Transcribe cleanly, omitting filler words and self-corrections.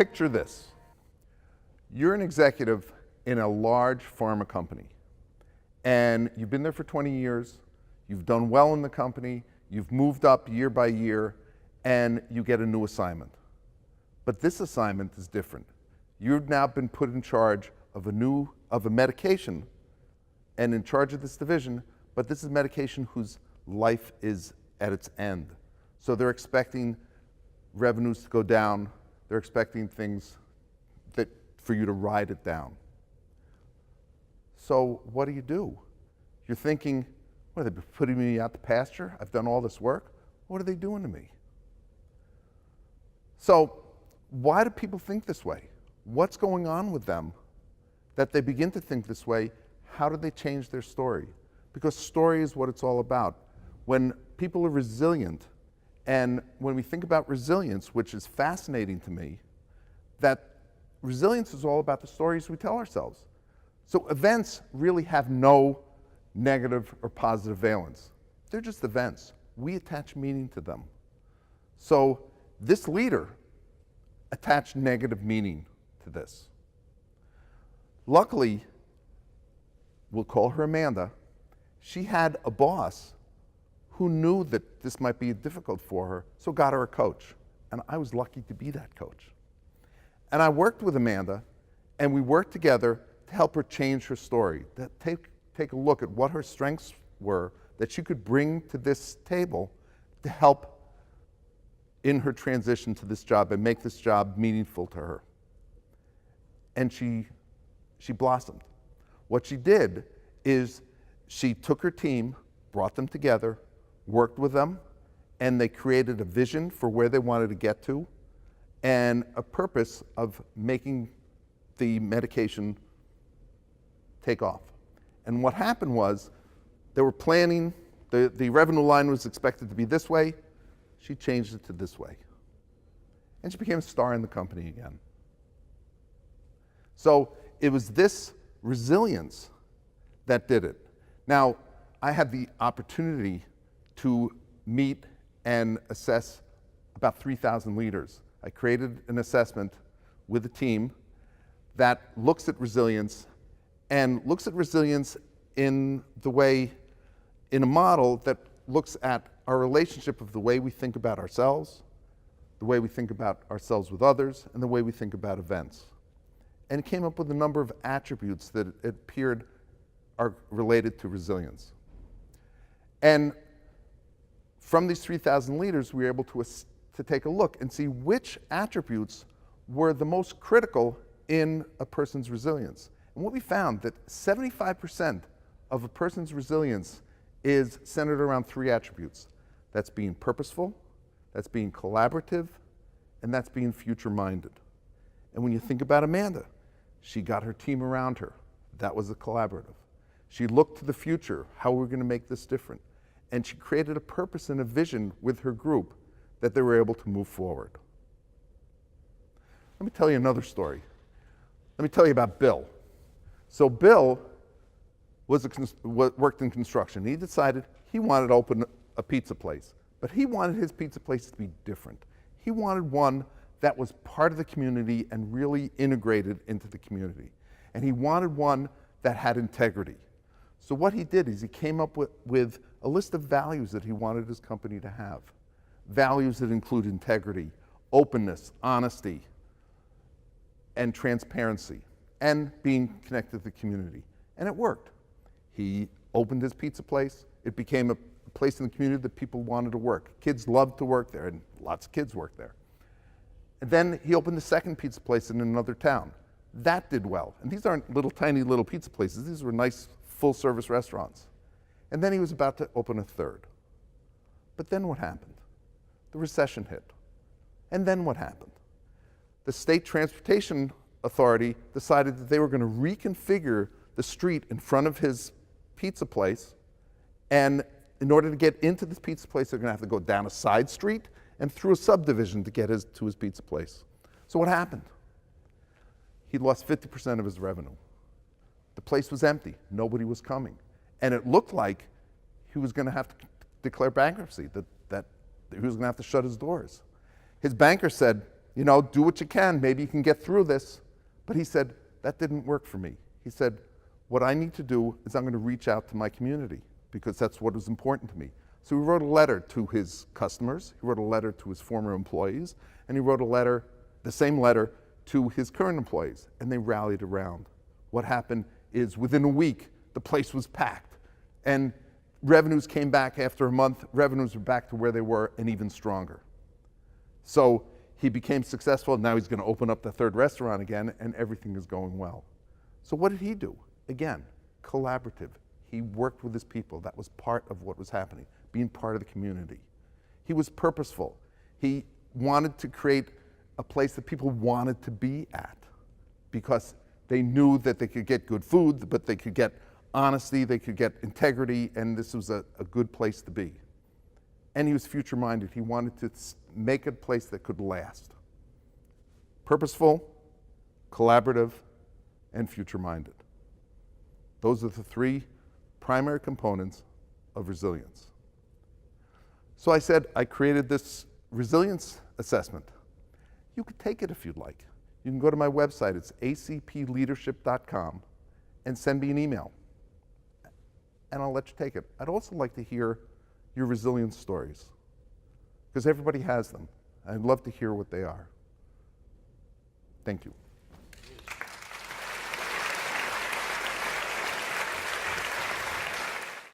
Picture this. You're an executive in a large pharma company, and you've been there for 20 years, you've done well in the company, you've moved up year by year, and you get a new assignment. But this assignment is different. You've now been put in charge of a medication and in charge of this division, but this is medication whose life is at its end. So they're expecting revenues to go down, they're expecting things for you to ride it down. So what do? You're thinking, what, are they putting me out to pasture? I've done all this work. What are they doing to me? So why do people think this way? What's going on with them that they begin to think this way? How do they change their story? Because story is what it's all about. When people are resilient, and when we think about resilience, which is fascinating to me, that resilience is all about the stories we tell ourselves. So events really have no negative or positive valence. They're just events. We attach meaning to them. So this leader attached negative meaning to this. Luckily, we'll call her Amanda, she had a boss who knew that this might be difficult for her, so got her a coach. And I was lucky to be that coach. And I worked with Amanda, and we worked together to help her change her story, to take a look at what her strengths were that she could bring to this table to help in her transition to this job and make this job meaningful to her. And she blossomed. What she did is she took her team, brought them together, worked with them, and they created a vision for where they wanted to get to and a purpose of making the medication take off. And what happened was they were planning, the revenue line was expected to be this way, she changed it to this way. And she became a star in the company again. So it was this resilience that did it. Now, I had the opportunity to meet and assess about 3,000 leaders. I created an assessment with a team that looks at resilience and looks at resilience in a model that looks at our relationship of the way we think about ourselves, the way we think about ourselves with others, and the way we think about events. And it came up with a number of attributes that it appeared are related to resilience. And from these 3,000 leaders, we were able to take a look and see which attributes were the most critical in a person's resilience. And what we found that 75% of a person's resilience is centered around three attributes. That's being purposeful, that's being collaborative, and that's being future-minded. And when you think about Amanda, she got her team around her. That was a collaborative. She looked to the future, how we're going to make this different. And she created a purpose and a vision with her group that they were able to move forward. Let me tell you another story. Let me tell you about Bill. So Bill worked in construction. He decided he wanted to open a pizza place, but he wanted his pizza place to be different. He wanted one that was part of the community and really integrated into the community. And he wanted one that had integrity. So what he did is he came up with a list of values that he wanted his company to have. Values that include integrity, openness, honesty, and transparency, and being connected to the community. And it worked. He opened his pizza place. It became a place in the community that people wanted to work. Kids loved to work there, and lots of kids worked there. And then he opened the second pizza place in another town. That did well. And these aren't tiny little pizza places. These were nice, full-service restaurants. And then he was about to open a third. But then what happened? The recession hit. And then what happened? The state transportation authority decided that they were going to reconfigure the street in front of his pizza place, and in order to get into this pizza place, they're going to have to go down a side street and through a subdivision to get to his pizza place. So what happened? He lost 50% of his revenue. The place was empty. Nobody was coming. And it looked like he was going to have to declare bankruptcy, that he was going to have to shut his doors. His banker said, you know, do what you can. Maybe you can get through this. But he said, that didn't work for me. He said, what I need to do is I'm going to reach out to my community because that's what was important to me. So he wrote a letter to his customers, he wrote a letter to his former employees, and he wrote a letter, the same letter, to his current employees, and they rallied around. What happened is within a week, the place was packed, and revenues came back after a month, revenues were back to where they were and even stronger. So he became successful, now he's going to open up the third restaurant again, and everything is going well. So what did he do? Again, collaborative. He worked with his people. That was part of what was happening, being part of the community. He was purposeful. He wanted to create a place that people wanted to be at because they knew that they could get good food, but they could get honesty, they could get integrity, and this was a good place to be. And he was future-minded. He wanted to make a place that could last. Purposeful, collaborative, and future-minded. Those are the three primary components of resilience. So I said, I created this resilience assessment. You could take it if you'd like. You can go to my website, it's acpleadership.com, and send me an email. And I'll let you take it. I'd also like to hear your resilience stories, because everybody has them. I'd love to hear what they are. Thank you.